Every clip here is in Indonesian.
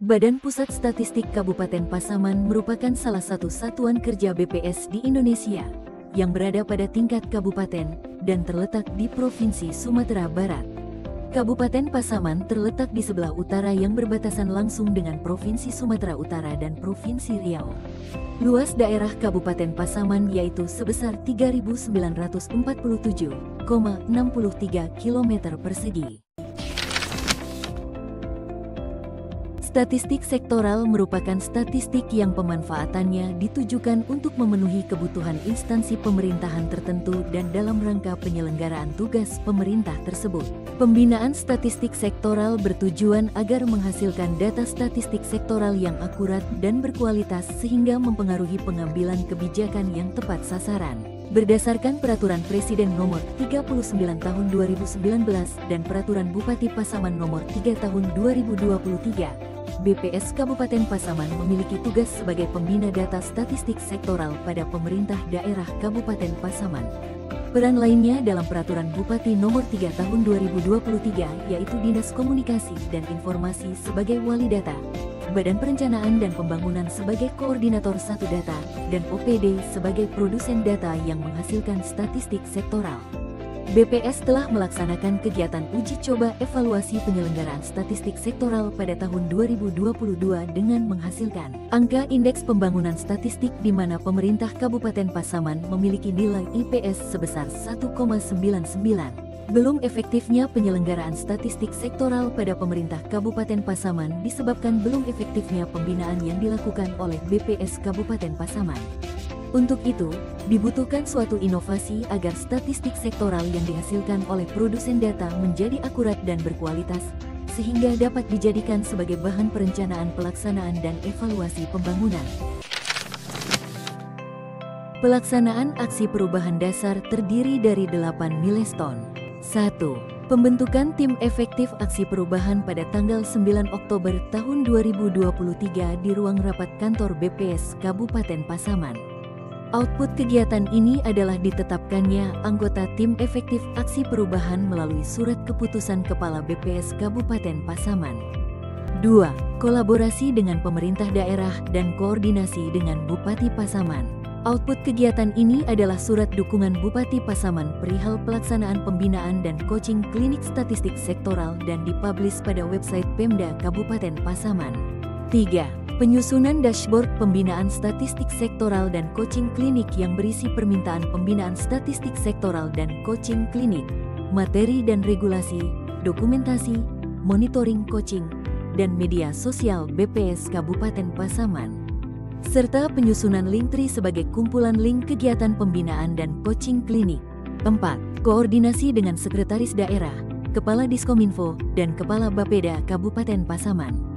Badan Pusat Statistik Kabupaten Pasaman merupakan salah satu satuan kerja BPS di Indonesia yang berada pada tingkat kabupaten dan terletak di Provinsi Sumatera Barat. Kabupaten Pasaman terletak di sebelah utara yang berbatasan langsung dengan Provinsi Sumatera Utara dan Provinsi Riau. Luas daerah Kabupaten Pasaman yaitu sebesar 3.947,63 km persegi. Statistik sektoral merupakan statistik yang pemanfaatannya ditujukan untuk memenuhi kebutuhan instansi pemerintahan tertentu dan dalam rangka penyelenggaraan tugas pemerintah tersebut. Pembinaan statistik sektoral bertujuan agar menghasilkan data statistik sektoral yang akurat dan berkualitas sehingga mempengaruhi pengambilan kebijakan yang tepat sasaran. Berdasarkan Peraturan Presiden Nomor 39 Tahun 2019 dan Peraturan Bupati Pasaman Nomor 3 Tahun 2023, BPS Kabupaten Pasaman memiliki tugas sebagai pembina data statistik sektoral pada pemerintah daerah Kabupaten Pasaman. Peran lainnya dalam Peraturan Bupati Nomor 3 Tahun 2023 yaitu Dinas Komunikasi dan Informasi sebagai wali data, Badan Perencanaan dan Pembangunan sebagai koordinator satu data, dan OPD sebagai produsen data yang menghasilkan statistik sektoral. BPS telah melaksanakan kegiatan uji coba evaluasi penyelenggaraan statistik sektoral pada tahun 2022 dengan menghasilkan angka indeks pembangunan statistik di mana pemerintah Kabupaten Pasaman memiliki nilai IPS sebesar 1,99. Belum efektifnya penyelenggaraan statistik sektoral pada pemerintah Kabupaten Pasaman disebabkan belum efektifnya pembinaan yang dilakukan oleh BPS Kabupaten Pasaman. Untuk itu, dibutuhkan suatu inovasi agar statistik sektoral yang dihasilkan oleh produsen data menjadi akurat dan berkualitas, sehingga dapat dijadikan sebagai bahan perencanaan pelaksanaan dan evaluasi pembangunan. Pelaksanaan aksi perubahan dasar terdiri dari 8 milestone. 1. Pembentukan tim efektif aksi perubahan pada tanggal 9 Oktober tahun 2023 di ruang rapat kantor BPS Kabupaten Pasaman. Output kegiatan ini adalah ditetapkannya anggota tim efektif aksi perubahan melalui surat keputusan Kepala BPS Kabupaten Pasaman. 2. Kolaborasi dengan pemerintah daerah dan koordinasi dengan Bupati Pasaman. Output kegiatan ini adalah surat dukungan Bupati Pasaman perihal pelaksanaan pembinaan dan coaching klinik statistik sektoral dan dipublish pada website Pemda Kabupaten Pasaman. 3. Penyusunan dashboard pembinaan statistik sektoral dan coaching klinik yang berisi permintaan pembinaan statistik sektoral dan coaching klinik, materi dan regulasi, dokumentasi, monitoring coaching, dan media sosial BPS Kabupaten Pasaman. Serta penyusunan Linktree sebagai kumpulan link kegiatan pembinaan dan coaching klinik. 4. Koordinasi dengan Sekretaris Daerah, Kepala Diskominfo, dan Kepala Bapeda Kabupaten Pasaman.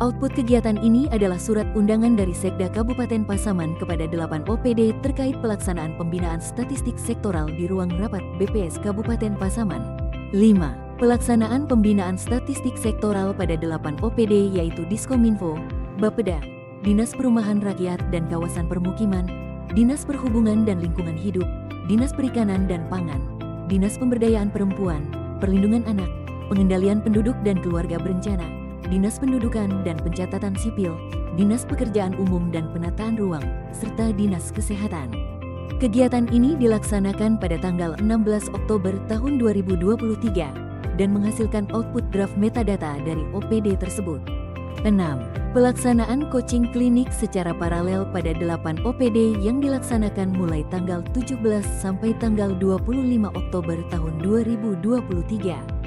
Output kegiatan ini adalah surat undangan dari Sekda Kabupaten Pasaman kepada 8 OPD terkait pelaksanaan pembinaan statistik sektoral di ruang rapat BPS Kabupaten Pasaman. 5. Pelaksanaan pembinaan statistik sektoral pada 8 OPD yaitu Diskominfo, Bapeda, Dinas Perumahan Rakyat dan Kawasan Permukiman, Dinas Perhubungan dan Lingkungan Hidup, Dinas Perikanan dan Pangan, Dinas Pemberdayaan Perempuan, Perlindungan Anak, Pengendalian Penduduk dan Keluarga Berencana, Dinas Pendudukan dan Pencatatan Sipil, Dinas Pekerjaan Umum dan Penataan Ruang, serta Dinas Kesehatan. Kegiatan ini dilaksanakan pada tanggal 16 Oktober tahun 2023 dan menghasilkan output draft metadata dari OPD tersebut. 6. Pelaksanaan coaching klinik secara paralel pada 8 OPD yang dilaksanakan mulai tanggal 17 sampai tanggal 25 Oktober tahun 2023.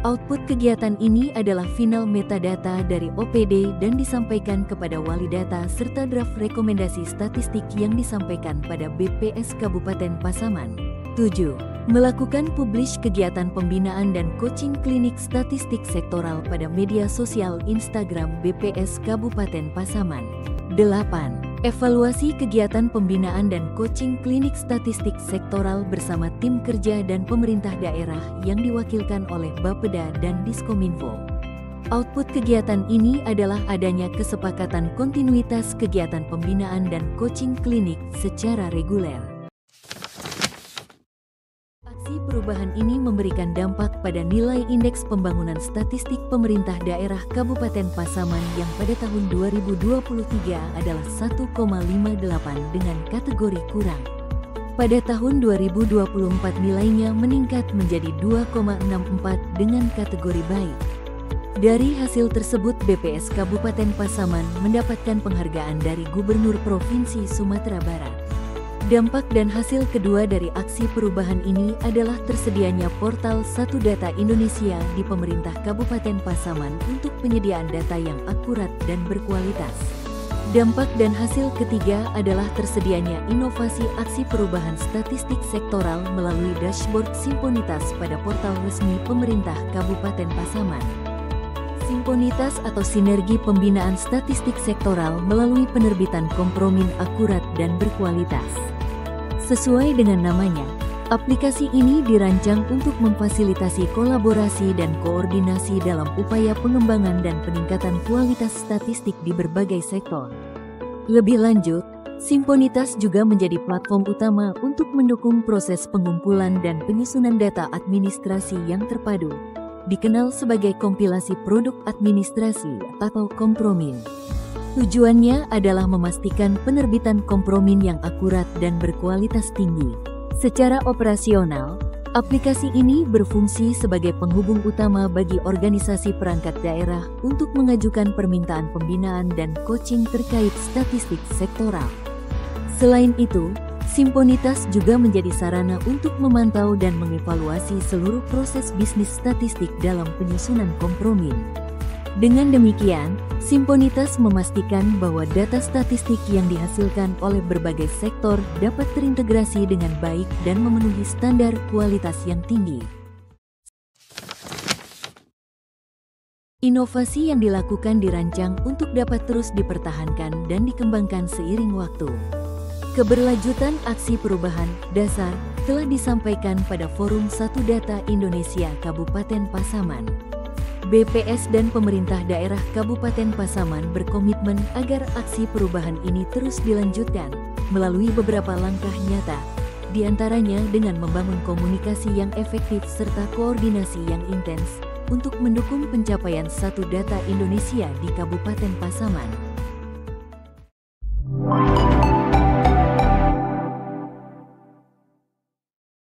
Output kegiatan ini adalah final metadata dari OPD dan disampaikan kepada wali data serta draft rekomendasi statistik yang disampaikan pada BPS Kabupaten Pasaman. 7. Melakukan publish kegiatan pembinaan dan coaching klinik statistik sektoral pada media sosial Instagram BPS Kabupaten Pasaman. 8. Evaluasi kegiatan pembinaan dan coaching klinik statistik sektoral bersama tim kerja dan pemerintah daerah yang diwakilkan oleh Bapeda dan Diskominfo. Output kegiatan ini adalah adanya kesepakatan kontinuitas kegiatan pembinaan dan coaching klinik secara reguler. Aksi perubahan ini memberikan dampak pada nilai Indeks Pembangunan Statistik Pemerintah Daerah Kabupaten Pasaman yang pada tahun 2023 adalah 1,58 dengan kategori kurang. Pada tahun 2024 nilainya meningkat menjadi 2,64 dengan kategori baik. Dari hasil tersebut BPS Kabupaten Pasaman mendapatkan penghargaan dari Gubernur Provinsi Sumatera Barat. Dampak dan hasil kedua dari aksi perubahan ini adalah tersedianya portal Satu Data Indonesia di pemerintah Kabupaten Pasaman untuk penyediaan data yang akurat dan berkualitas. Dampak dan hasil ketiga adalah tersedianya inovasi aksi perubahan statistik sektoral melalui dashboard Simponitas pada portal resmi pemerintah Kabupaten Pasaman. Simponitas atau Sinergi Pembinaan Statistik Sektoral melalui penerbitan kompromin akurat dan berkualitas. Sesuai dengan namanya, aplikasi ini dirancang untuk memfasilitasi kolaborasi dan koordinasi dalam upaya pengembangan dan peningkatan kualitas statistik di berbagai sektor. Lebih lanjut, Simponitas juga menjadi platform utama untuk mendukung proses pengumpulan dan penyusunan data administrasi yang terpadu, dikenal sebagai kompilasi produk administrasi atau kompromin. Tujuannya adalah memastikan penerbitan kompromin yang akurat dan berkualitas tinggi. Secara operasional, aplikasi ini berfungsi sebagai penghubung utama bagi organisasi perangkat daerah untuk mengajukan permintaan pembinaan dan coaching terkait statistik sektoral. Selain itu, Simponitas juga menjadi sarana untuk memantau dan mengevaluasi seluruh proses bisnis statistik dalam penyusunan kompromin. Dengan demikian, Simponitas memastikan bahwa data statistik yang dihasilkan oleh berbagai sektor dapat terintegrasi dengan baik dan memenuhi standar kualitas yang tinggi. Inovasi yang dilakukan dirancang untuk dapat terus dipertahankan dan dikembangkan seiring waktu. Keberlanjutan aksi perubahan dasar telah disampaikan pada Forum Satu Data Indonesia Kabupaten Pasaman. BPS dan pemerintah daerah Kabupaten Pasaman berkomitmen agar aksi perubahan ini terus dilanjutkan melalui beberapa langkah nyata, diantaranya dengan membangun komunikasi yang efektif serta koordinasi yang intens untuk mendukung pencapaian Satu Data Indonesia di Kabupaten Pasaman.